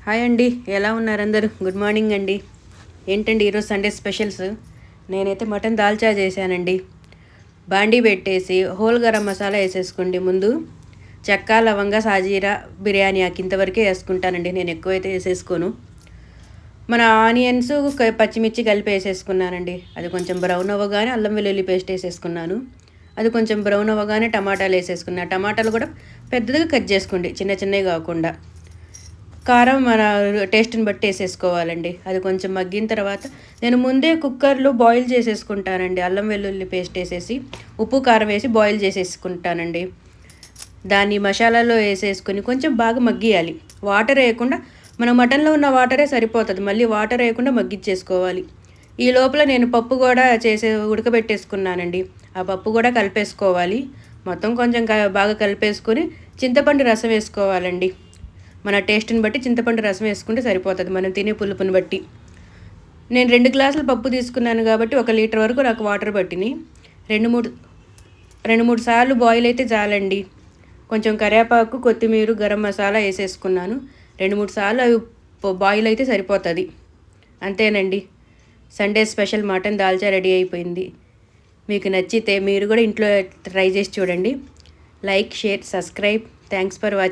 Hi అండి, ఎలా ఉన్నారు అందరూ? గుడ్ మార్నింగ్ అండి. ఏంటండి ఈరోజు సండే స్పెషల్స్? నేనైతే మటన్ దాల్చా చేశానండి. బాండీ పెట్టేసి హోల్ గరం మసాలా వేసేసుకోండి. ముందు చెక్క, లవంగ, సాజీరా, బిర్యానీ ఆకు ఇంతవరకే వేసుకుంటానండి. నేను ఎక్కువైతే వేసేసుకోను. మన ఆనియన్స్, పచ్చిమిర్చి కలిపి వేసేసుకున్నానండి. అది కొంచెం బ్రౌన్ అవ్వగానే అల్లం వెల్లుల్లి పేస్ట్ వేసేసుకున్నాను. అది కొంచెం బ్రౌన్ అవ్వగానే టమాటాలు వేసేసుకున్నా. టమాటాలు కూడా పెద్దదిగా కట్ చేసుకోండి, చిన్న చిన్నవి కాకుండా. కారం మన టేస్ట్ని బట్టి వేసేసుకోవాలండి. అది కొంచెం మగ్గిన తర్వాత నేను ముందే కుక్కర్లో బాయిల్ చేసేసుకుంటానండి. అల్లం వెల్లుల్లి పేస్ట్ వేసేసి ఉప్పు కారం వేసి బాయిల్ చేసేసుకుంటానండి. దాన్ని మసాలాలో వేసేసుకొని కొంచెం బాగా మగ్గియాలి. వాటర్ వేయకుండా, మన మటన్లో ఉన్న వాటరే సరిపోతుంది. మళ్ళీ వాటర్ వేయకుండా మగ్గిచ్చేసుకోవాలి. ఈ లోపల నేను పప్పు కూడా ఉడకబెట్టేసుకున్నానండి. ఆ పప్పు కూడా కలిపేసుకోవాలి. మొత్తం కొంచెం బాగా కలిపేసుకొని చింతపండు రసం వేసుకోవాలండి. మన టేస్ట్ని బట్టి చింతపండు రసం వేసుకుంటే సరిపోతుంది, మనం తినే పులుపుని బట్టి. నేను 2 గ్లాసులు పప్పు తీసుకున్నాను కాబట్టి 1 లీటర్ వరకు నాకు వాటర్ పట్టినాయి. 2-3 సార్లు బాయిల్ అయితే చాలండి. కొంచెం కరివేపాకు, కొత్తిమీర, గరం మసాలా వేసేసుకున్నాను. 2-3 సార్లు అవి బాయిల్ అయితే సరిపోతుంది. అంతేనండి, Sunday special mutton dalcha ready అయిపోయింది. మీకు నచ్చితే మీరు కూడా ఇంట్లో ట్రై చేసి చూడండి. Like, share, subscribe. Thanks for watching.